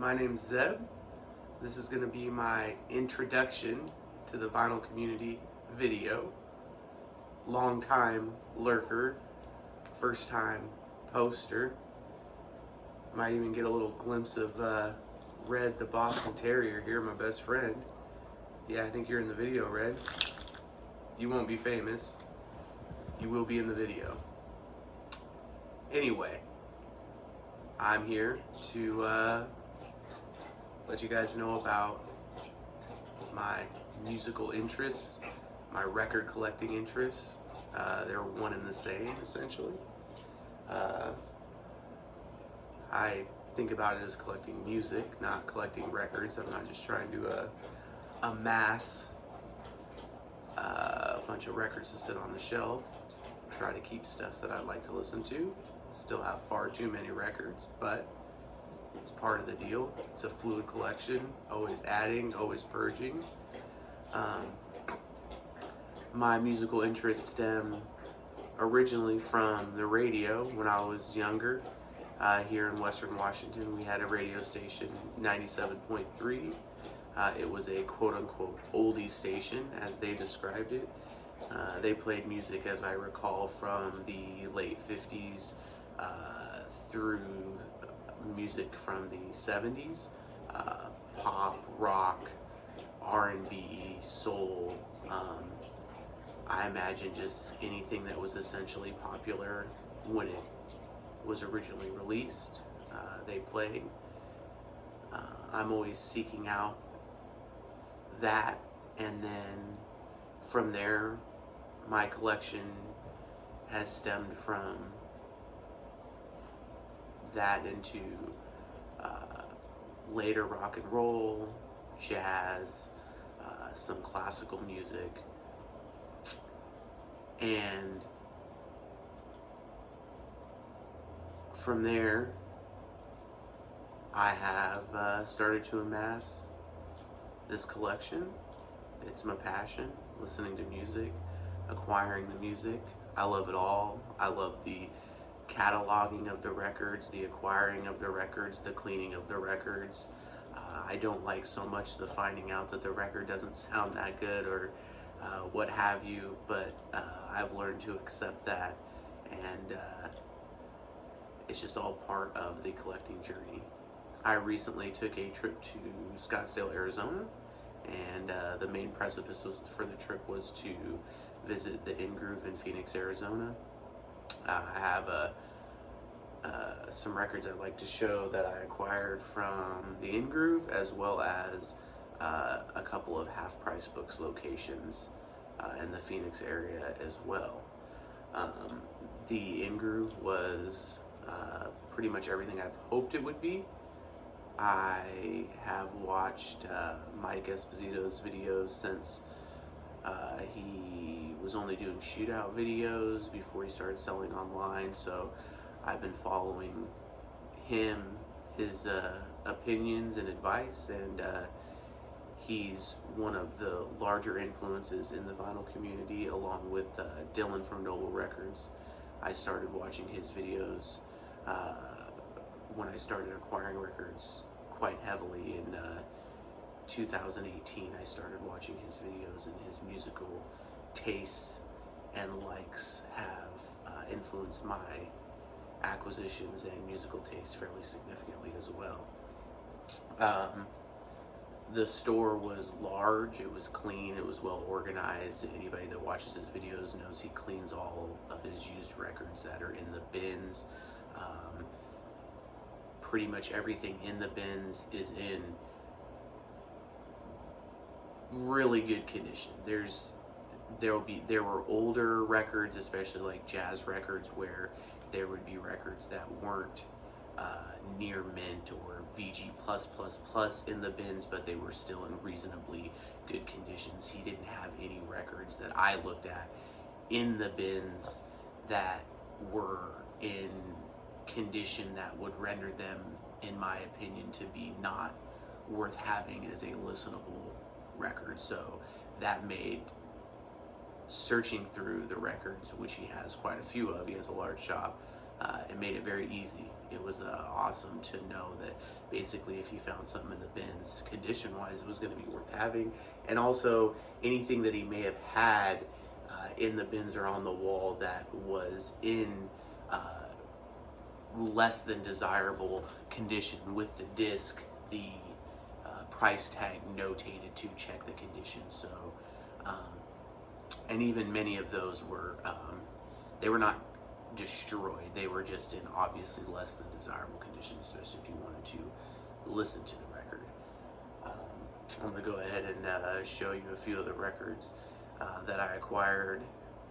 My name's Zeb. This is going to be my introduction to the vinyl community video. Long time lurker, first time poster. Might even get a little glimpse of Red the Boston Terrier here, my best friend. Yeah, I think you're in the video, Red. You won't be famous. You will be in the video. Anyway, I'm here to let you guys know about my musical interests, my record collecting interests. They're one and the same, essentially. I think about it as collecting music, not collecting records. I'm not just trying to amass a bunch of records to sit on the shelf. Try to keep stuff that I like to listen to. Still have far too many records, but it's part of the deal. It's a fluid collection, always adding, always purging. My musical interests stem originally from the radio. When I was younger, here in Western Washington, we had a radio station, 97.3. It was a quote-unquote oldie station, as they described it. They played music, as I recall, from the late 50s through music from the 70s, pop, rock, R&B, soul. I imagine just anything that was essentially popular when it was originally released, they played. I'm always seeking out that, and then from there, my collection has stemmed from that into later rock and roll, jazz, some classical music, and from there I have started to amass this collection. It's my passion, listening to music, acquiring the music. I love it all. I love the cataloging of the records, the acquiring of the records, the cleaning of the records. I don't like so much the finding out that the record doesn't sound that good or what have you, but I've learned to accept that, and it's just all part of the collecting journey. I recently took a trip to Scottsdale, Arizona, and the main precipice for the trip was to visit the In-Groove in Phoenix, Arizona. I have some records I'd like to show that I acquired from the In-Groove, as well as a couple of half-price books locations in the Phoenix area as well. The In-Groove was pretty much everything I've hoped it would be. I have watched Mike Esposito's videos since he was only doing shootout videos before he started selling online, so I've been following him, his opinions and advice, and he's one of the larger influences in the vinyl community, along with Dylan from Noble Records. I started watching his videos when I started acquiring records quite heavily in 2018. I started watching his videos, and his musical tastes and likes have influenced my acquisitions and musical tastes fairly significantly as well. The store was large, it was clean, it was well organized. Anybody that watches his videos knows he cleans all of his used records that are in the bins. Pretty much everything in the bins is in really good condition. There were older records, especially like jazz records, where there would be records that weren't near mint or VG++ in the bins, but they were still in reasonably good conditions. He didn't have any records that I looked at in the bins that were in condition that would render them, in my opinion, to be not worth having as a listenable record. So that made searching through the records, which he has quite a few of, he has a large shop, it made it very easy. it was awesome to know that basically if you found something in the bins, condition-wise, it was going to be worth having. And also anything that he may have had in the bins or on the wall that was in less than desirable condition, with the disc, the price tag notated to check the condition. So, and even many of those were, they were not destroyed. They were just in obviously less than desirable condition, especially if you wanted to listen to the record. I'm going to go ahead and show you a few of the records that I acquired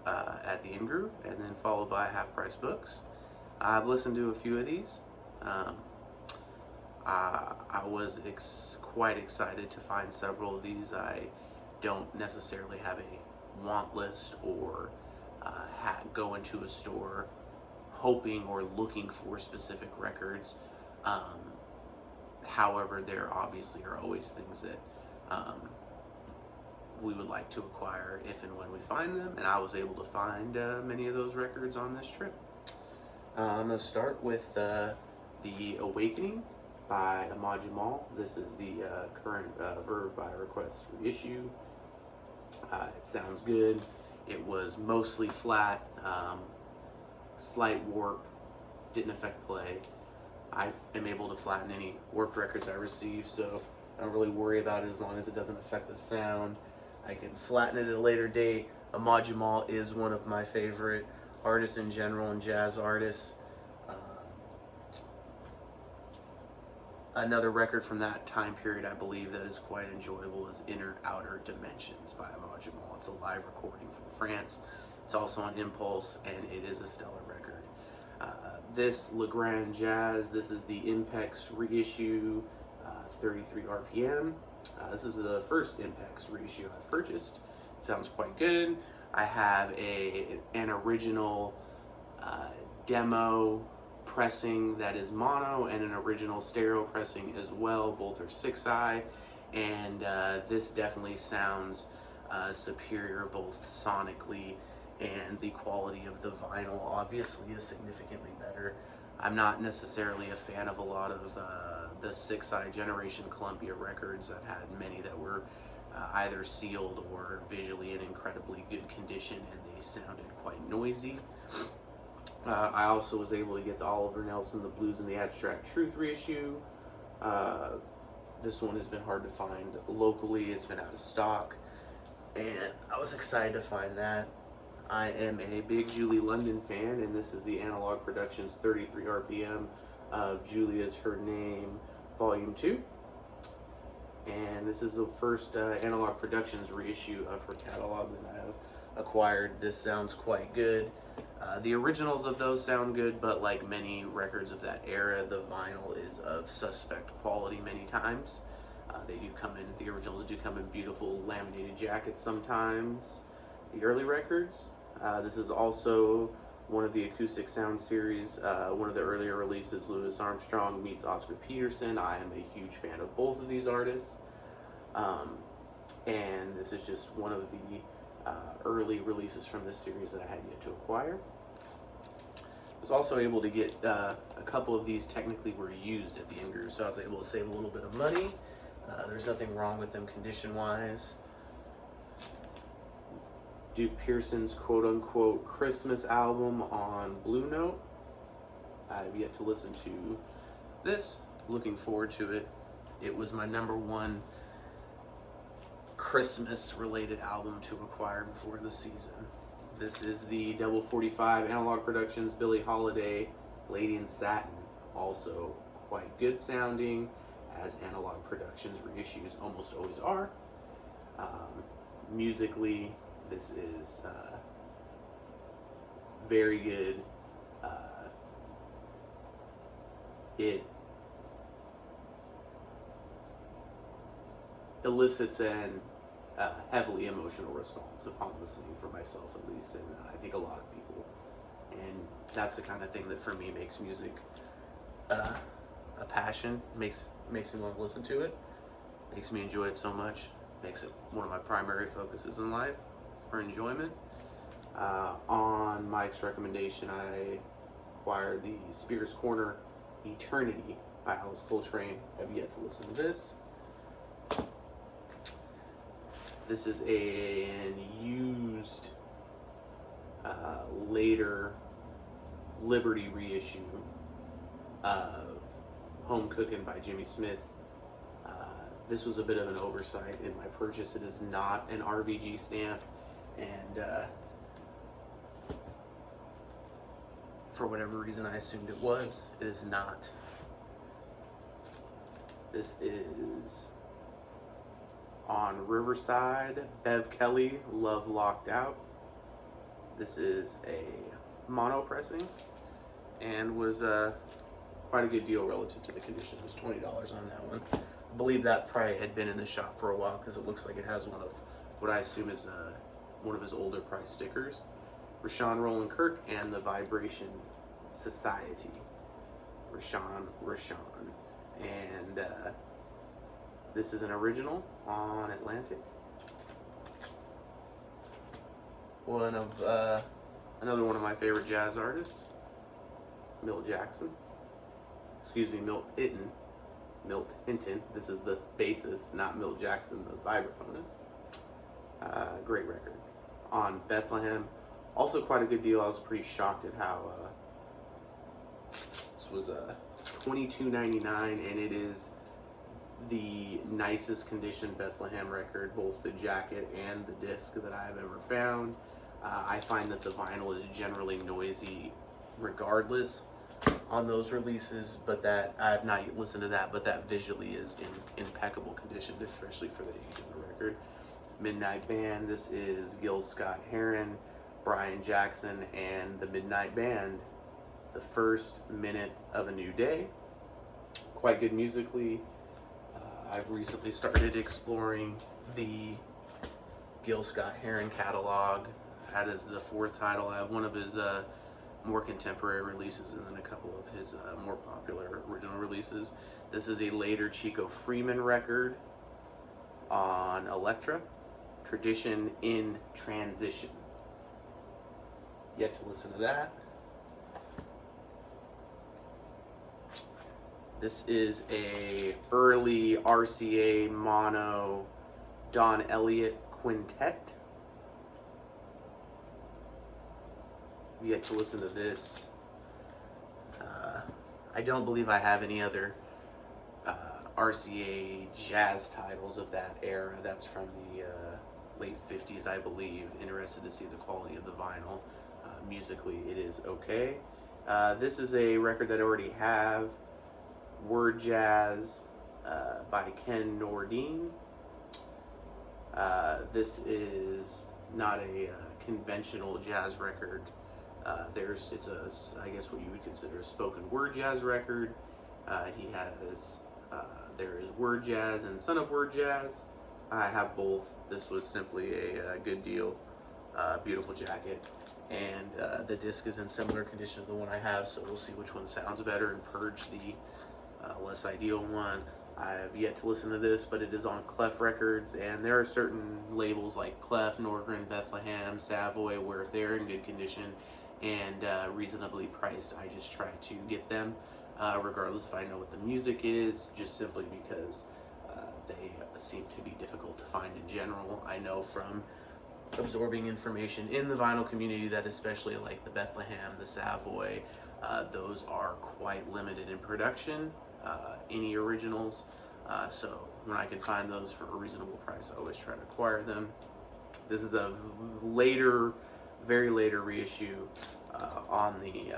at the In-Groove, and then followed by Half Price Books. I've listened to a few of these. I was quite excited to find several of these. I don't necessarily have a want list or go into a store hoping or looking for specific records. However, there obviously are always things that we would like to acquire if and when we find them, and I was able to find many of those records on this trip. I'm going to start with The Awakening by Ahmad Jamal. This is the current Verve by Request reissue. It sounds good. It was mostly flat, slight warp, didn't affect play. I am able to flatten any warped records I receive, so I don't really worry about it as long as it doesn't affect the sound. I can flatten it at a later date. Ahmad Jamal is one of my favorite artists in general and jazz artists. Another record from that time period I believe that is quite enjoyable is Inner Outer Dimensions by Ahmad Jamal. It's a live recording from France. It's also on Impulse, and it is a stellar record. This Legrand Jazz, this is the Impex reissue, 33 RPM. This is the first Impex reissue I've purchased. It sounds quite good. I have an original demo pressing that is mono and an original stereo pressing as well. Both are 6i, and this definitely sounds superior both sonically, and the quality of the vinyl obviously is significantly better. I'm not necessarily a fan of a lot of the 6i generation Columbia records. I've had many that were either sealed or visually in incredibly good condition, and they sounded quite noisy. I also was able to get the Oliver Nelson, The Blues and the Abstract Truth reissue. This one has been hard to find locally. It's been out of stock, and I was excited to find that. I am a big Julie London fan, and this is the Analog Productions 33 RPM of Julia's Her Name Volume 2. And this is the first Analog Productions reissue of her catalog that I have acquired. This sounds quite good. The originals of those sound good, but like many records of that era, the vinyl is of suspect quality many times. The originals do come in beautiful laminated jackets sometimes. The early records. This is also one of the Acoustic Sound series, one of the earlier releases, Louis Armstrong meets Oscar Peterson. I am a huge fan of both of these artists. And this is just one of the early releases from this series that I had yet to acquire. I was also able to get a couple of these technically were used at the In-Groove, so I was able to save a little bit of money. There's nothing wrong with them condition-wise. Duke Pearson's quote-unquote Christmas album on Blue Note. I've yet to listen to this. Looking forward to it. It was my number one Christmas-related album to acquire before the season. This is the Double 45 Analog Productions Billie Holiday Lady in Satin. Also quite good sounding, as Analog Productions reissues almost always are. Musically, this is very good. It elicits an heavily emotional response upon listening, for myself at least, and I think a lot of people. And that's the kind of thing that for me makes music a passion, makes me want to listen to it, makes me enjoy it so much, makes it one of my primary focuses in life for enjoyment. On Mike's recommendation, I acquired the Spears Corner Eternity by Alice Coltrane. I've yet to listen to this. This is an used, later Liberty reissue of Home Cookin' by Jimmy Smith. This was a bit of an oversight in my purchase. It is not an RVG stamp, and for whatever reason I assumed it was. It is not. This is on Riverside, Bev Kelly, Love Locked Out. This is a mono pressing and was quite a good deal relative to the condition. It was $20 on that one. I believe that probably had been in the shop for a while because it looks like it has one of what I assume is one of his older price stickers. Rashawn Roland Kirk and the Vibration Society. Rashawn. And this is an original on Atlantic. Another one of my favorite jazz artists, Milt Jackson. Excuse me, Milt Hinton. This is the bassist, not Milt Jackson, the vibraphonist. Great record. On Bethlehem. Also quite a good deal. I was pretty shocked at how this was $22.99, and it is the nicest condition Bethlehem record, both the jacket and the disc that I've ever found. I find that the vinyl is generally noisy regardless on those releases, but that I have not listened to that, but that visually is in impeccable condition, especially for the age of the record. Midnight Band. This is Gil Scott-Heron, Brian Jackson, and the Midnight Band. The First Minute of a New Day. Quite good musically. I've recently started exploring the Gil Scott-Heron catalog. That is the fourth title. I have one of his more contemporary releases and then a couple of his more popular original releases. This is a later Chico Freeman record on Elektra, Tradition in Transition. Yet to listen to that. This is a early RCA mono Don Elliott quintet. Yet to listen to this. I don't believe I have any other RCA jazz titles of that era. That's from the late 50s, I believe. Interested to see the quality of the vinyl. Musically, it is okay. This is a record that I already have. Word Jazz by Ken Nordine. This is not a conventional jazz record. It's I guess what you would consider a spoken word jazz record. There is Word Jazz and Son of Word Jazz. I have both. This was simply a good deal. Beautiful jacket. And the disc is in similar condition to the one I have, so we'll see which one sounds better and purge the less ideal one. I have yet to listen to this, but it is on Clef Records, and there are certain labels like Clef, Nordgren, Bethlehem, Savoy, where if they're in good condition and reasonably priced, I just try to get them, regardless if I know what the music is, just simply because they seem to be difficult to find in general. I know from absorbing information in the vinyl community that especially like the Bethlehem, the Savoy, those are quite limited in production, any originals. So when I can find those for a reasonable price, I always try to acquire them. This is a later, very later reissue on the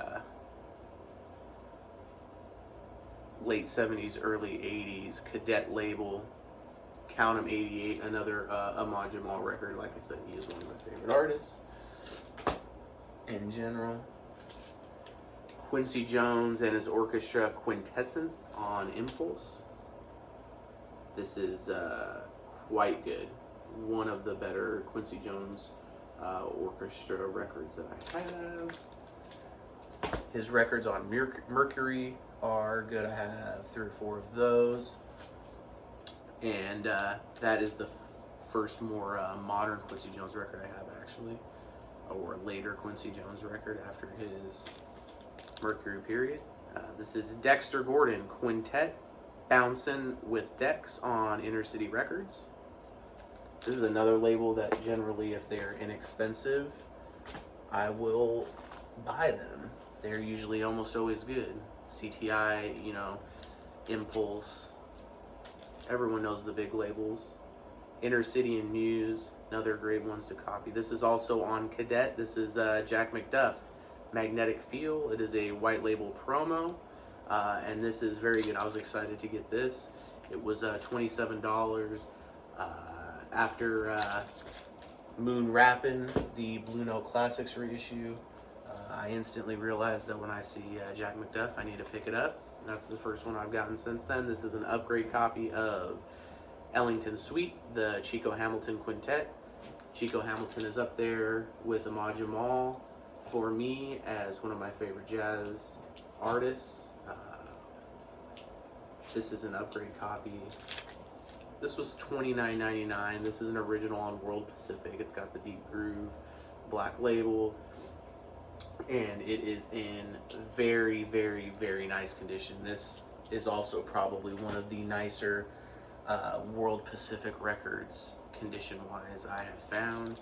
late 70s, early 80s Cadet label. Count 'em 88, another Ahmad Jamal record. Like I said, he is one of my favorite artists in general. Quincy Jones and his orchestra Quintessence on Impulse. This is quite good. One of the better Quincy Jones orchestra records that I have. His records on Mercury are good. I have 3 or 4 of those. And that is the first more modern Quincy Jones record I have, actually. Or later Quincy Jones record after his Mercury period. This is Dexter Gordon Quintet, Bouncin' with Dex on Inner City Records. This is another label that generally, if they're inexpensive, I will buy them. They're usually almost always good. CTI, Impulse. Everyone knows the big labels. Inner City and Muse, another great ones to copy. This is also on Cadet. This is Jack McDuff, Magnetic Feel. It is a white label promo, and this is very good. I was excited to get this. It was $27. After Moon Rappin', the Blue Note Classics reissue, I instantly realized that when I see Jack McDuff, I need to pick it up. That's the first one I've gotten since then. This is an upgrade copy of Ellington Suite, the Chico Hamilton Quintet. Chico Hamilton is up there with Ahmad Jamal for me as one of my favorite jazz artists. This is an upgrade copy. This was $29.99. This is an original on World Pacific. It's got the deep groove, black label, and it is in very, very, very nice condition. This is also probably one of the nicer World Pacific records condition-wise I have found.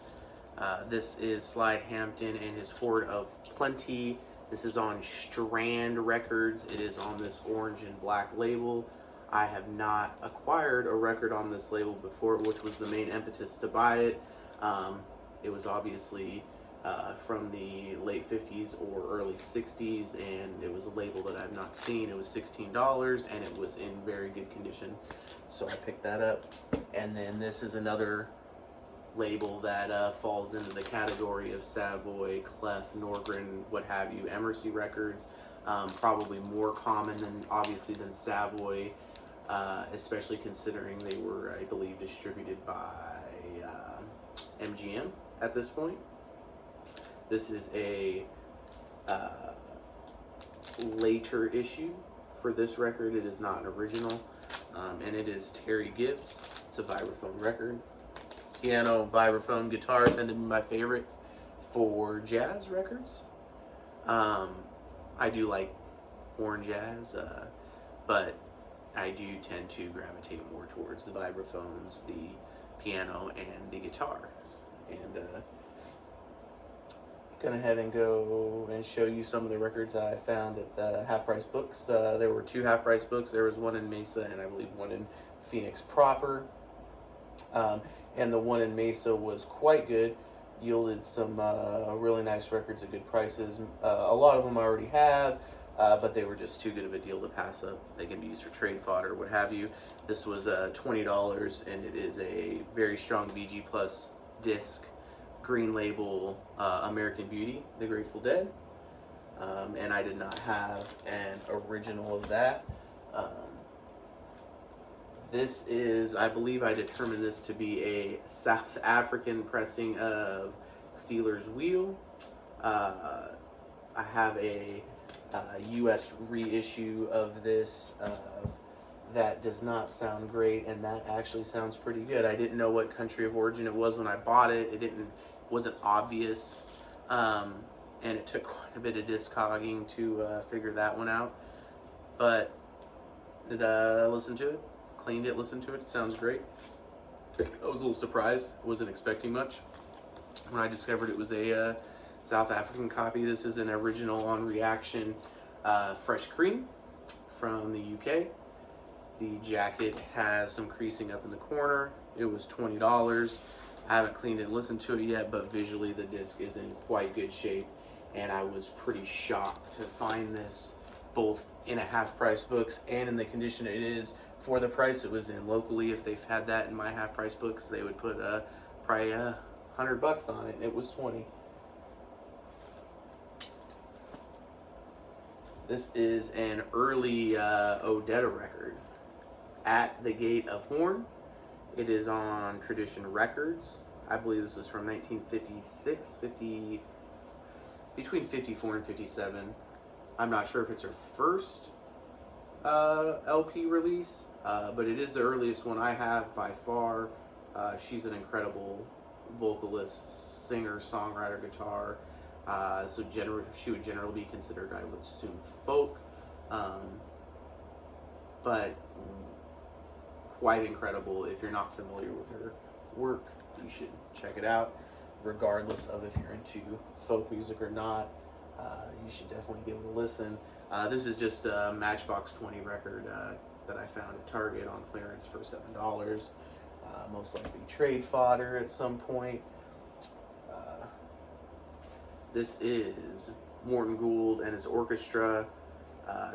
This is Slide Hampton and his Horde of Plenty. This is on Strand Records. It is on this orange and black label. I have not acquired a record on this label before, which was the main impetus to buy it. It was obviously from the late 50s or early 60s, and it was a label that I have not seen. It was $16, and it was in very good condition, so I picked that up. And then this is another label that falls into the category of Savoy, Clef, Norgren, what have you, Emersy Records. Probably more common than Savoy, especially considering they were, I believe, distributed by MGM at this point. This is a later issue for this record. It is not an original, and it is Terry Gibbs. It's a vibraphone record. Piano, vibraphone, guitar tend to be my favorites for jazz records. I do like horn jazz, but I do tend to gravitate more towards the vibraphones, the piano, and the guitar. And gonna ahead and go and show you some of the records I found at the Half Price Books. There were 2 Half Price Books. There was one in Mesa and I believe one in Phoenix proper. And the one in Mesa was quite good. Yielded some really nice records at good prices. A lot of them I already have, but they were just too good of a deal to pass up. They can be used for trade fodder, what have you. This was $20, and it is a very strong VG Plus disc, green label, American Beauty, The Grateful Dead. And I did not have an original of that. This is, I believe I determined this to be a South African pressing of Steeler's Wheel. I have a U.S. reissue of this that does not sound great, and that actually sounds pretty good. I didn't know what country of origin it was when I bought it. It wasn't obvious, and it took quite a bit of discogging to figure that one out. But did I listen to it? Cleaned it, listened to it. It sounds great. I was a little surprised. Wasn't expecting much when I discovered it was a South African copy. This is an original on Reaction, Fresh Cream from the UK. The jacket has some creasing up in the corner. It was $20. I haven't cleaned it and listened to it yet, but visually the disc is in quite good shape, and I was pretty shocked to find this both in a Half Price Books and in the condition it is for the price it was in. Locally, if they've had that in my Half Price Books, they would put probably $100 on it, and it was $20. This is an early Odetta record, At the Gate of Horn. It is on Tradition Records. I believe this was from 1956, between 54 and 57. I'm not sure if it's her first LP release, but it is the earliest one I have by far. She's an incredible vocalist, singer, songwriter, guitar. So she would generally be considered, I would assume, folk. But quite incredible. If you're not familiar with her work, you should check it out. Regardless of if you're into folk music or not, you should definitely give it a listen. This is just a Matchbox 20 record that I found at Target on clearance for $7. Most likely trade fodder at some point. This is Morton Gould and his orchestra,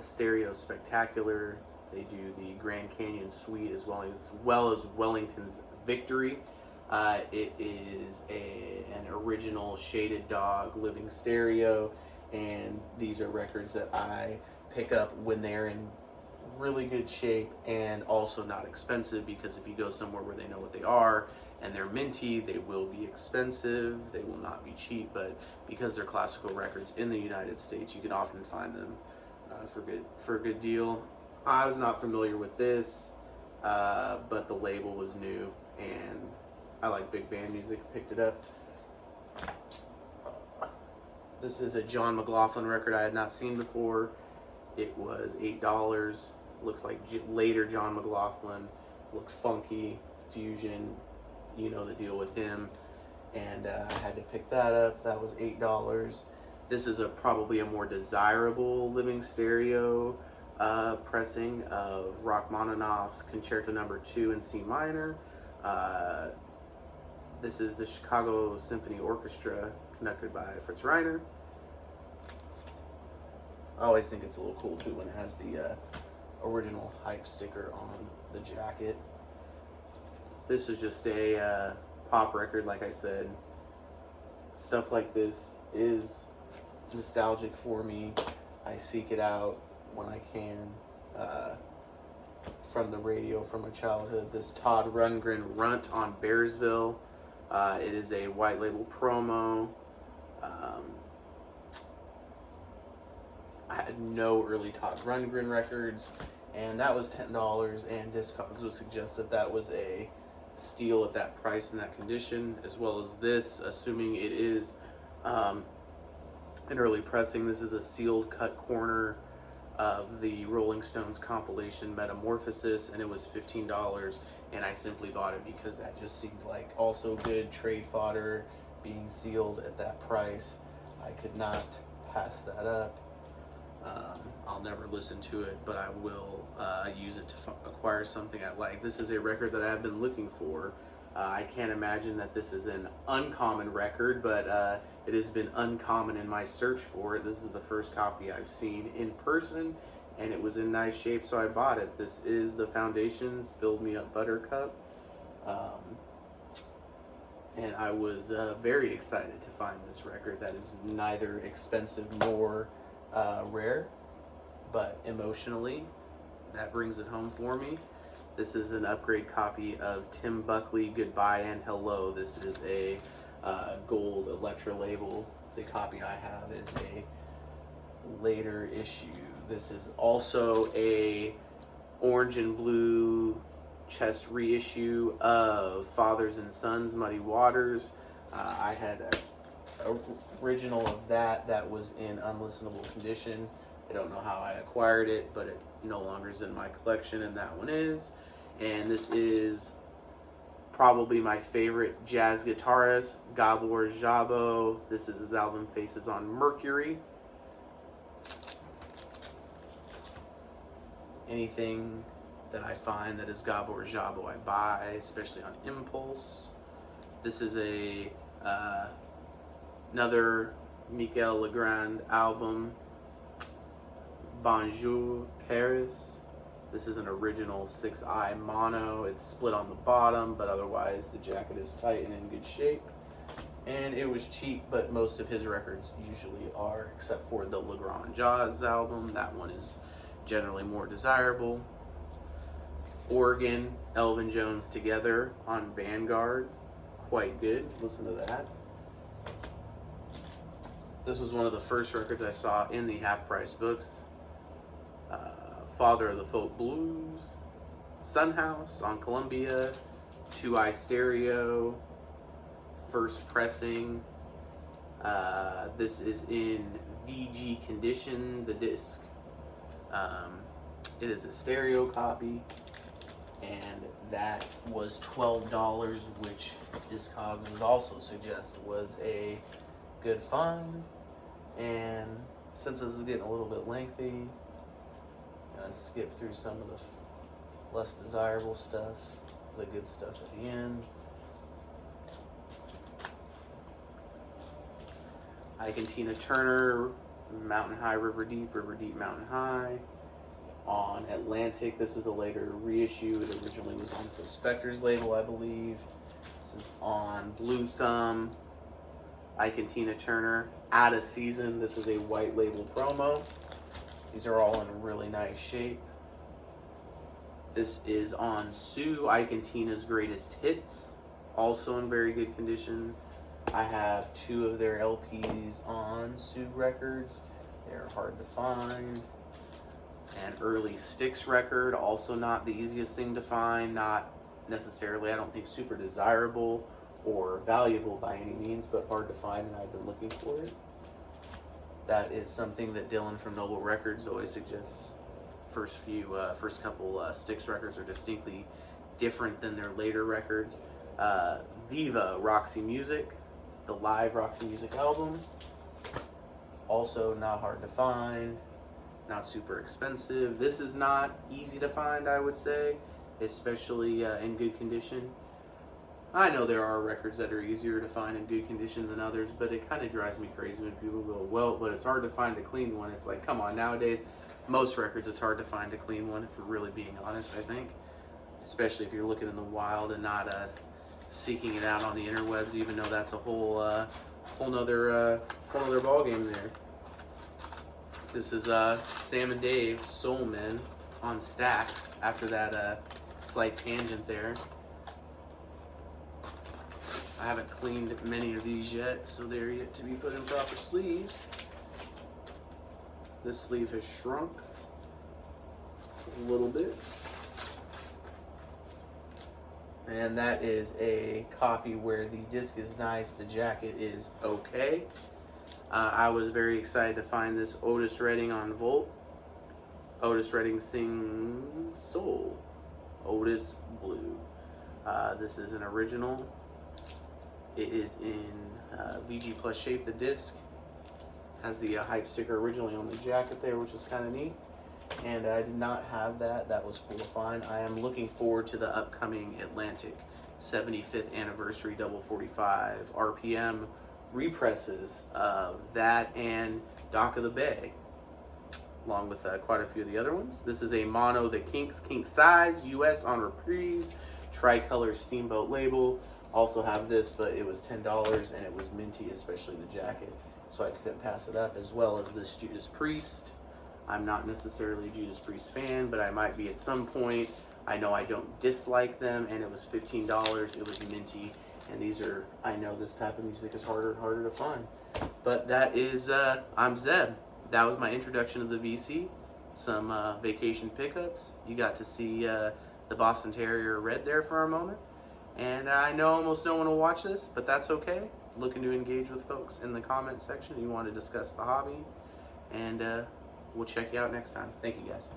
Stereo Spectacular. They do the Grand Canyon Suite as well as Wellington's Victory. It is an original Shaded Dog living stereo, and these are records that I pick up when they're in really good shape and also not expensive, because if you go somewhere where they know what they are and they're minty, they will be expensive. They will not be cheap, but because they're classical records in the United States, you can often find them for a good deal. I was not familiar with this, but the label was new, and I like big band music. Picked it up. This is a John McLaughlin record I had not seen before. It was $8. Looks like later John McLaughlin. Looked funky, fusion. You know the deal with him. And I had to pick that up. That was $8. This is probably a more desirable living stereo pressing of Rachmaninoff's Concerto No. 2 in C minor. This is the Chicago Symphony Orchestra, conducted by Fritz Reiner. I always think it's a little cool too when it has the original hype sticker on the jacket. This is just a pop record, like I said. Stuff like this is nostalgic for me. I seek it out when I can from the radio, from my childhood. This Todd Rundgren Runt on Bearsville. It is a white label promo. I had no early Todd Rundgren records, and that was $10, and Discogs would suggest that that was a steal at that price and that condition, as well as this, assuming it is an early pressing. This is a sealed cut corner of the Rolling Stones compilation Metamorphosis, and it was $15, and I simply bought it because that just seemed like also good trade fodder, being sealed at that price. I could not pass that up. I'll never listen to it, but I will use it to acquire something I like. This is a record that I've been looking for. I can't imagine that this is an uncommon record, but it has been uncommon in my search for it. This is the first copy I've seen in person, and it was in nice shape, so I bought it. This is the Foundations Build Me Up Buttercup. And I was very excited to find this record that is neither expensive nor rare, but emotionally, that brings it home for me. This is an upgrade copy of Tim Buckley, Goodbye and Hello. This is a gold Elektra label. The copy I have is a later issue. This is also a orange and blue chest reissue of Fathers and Sons, Muddy Waters. I had an original of that was in unlistenable condition. I don't know how I acquired it, but it no longer is in my collection, and that one is. And this is probably my favorite jazz guitarist, Gabor Szabo. This is his album Faces on Mercury. Anything that I find that is Gabor Szabo, I buy, especially on impulse. This is another Michel Legrand album, Bonjour Paris. This is an original 6i mono. It's split on the bottom, but otherwise the jacket is tight and in good shape. And it was cheap, but most of his records usually are, except for the Legrand Jazz album. That one is generally more desirable. Organ, Elvin Jones Together on Vanguard. Quite good. Listen to that. This was one of the first records I saw in the half-price books. Father of the Folk Blues, Son House on Columbia, 2i Stereo, first pressing. This is in VG condition, the disc. It is a stereo copy, and that was $12, which Discogs would also suggest was a good find. And since this is getting a little bit lengthy, I'm gonna skip through some of the less desirable stuff, the good stuff at the end. Ike and Tina Turner, Mountain High, River Deep, Mountain High. On Atlantic, this is a later reissue. It originally was on the Spectre's label, I believe. This is on Blue Thumb, Ike and Tina Turner, Out of Season. This is a white label promo. These are all in really nice shape. This is on Sue, Ike and Tina's Greatest Hits, also in very good condition. I have 2 of their LPs on Sue Records. They're hard to find. An early Styx record, also not the easiest thing to find, not necessarily, I don't think, super desirable or valuable by any means, but hard to find, and I've been looking for it. That is something that Dylan from Noble Records always suggests. First couple Styx records are distinctly different than their later records. Viva, Roxy Music, the live Roxy Music album, also not hard to find, not super expensive. This is not easy to find, I would say, especially in good condition. I know there are records that are easier to find in good condition than others, but it kind of drives me crazy when people go, well, but it's hard to find a clean one. It's like, come on, nowadays, most records, it's hard to find a clean one, if we're really being honest, I think. Especially if you're looking in the wild and not seeking it out on the interwebs, even though that's a whole nother ball game there. This is Sam and Dave, Soul Men, on Stax, after that slight tangent there. I haven't cleaned many of these yet, so they're yet to be put in proper sleeves. This sleeve has shrunk a little bit. And that is a copy where the disc is nice, the jacket is okay. I was very excited to find this Otis Redding on Volt. Otis Redding sings Soul. Otis Blue. This is an original. It is in VG Plus shape, the disc. Has the hype sticker originally on the jacket there, which is kind of neat. And I did not have that. That was cool to find. I am looking forward to the upcoming Atlantic 75th anniversary double 45 RPM represses of that and Dock of the Bay, along with quite a few of the other ones. This is a mono, the Kinks size, US on Reprise, tricolor Steamboat label. Also have this, but it was $10 and it was minty, especially the jacket, so I couldn't pass it up, as well as this Judas Priest. I'm not necessarily a Judas Priest fan, but I might be at some point. I know I don't dislike them, and it was $15. It was minty, and these are, I know this type of music is harder and harder to find. But that is, I'm Zeb. That was my introduction to the VC. Some vacation pickups. You got to see the Boston Terrier Red there for a moment. And I know almost no one will watch this, but that's okay. Looking to engage with folks in the comment section. You want to discuss the hobby, and we'll check you out next time. Thank you, guys.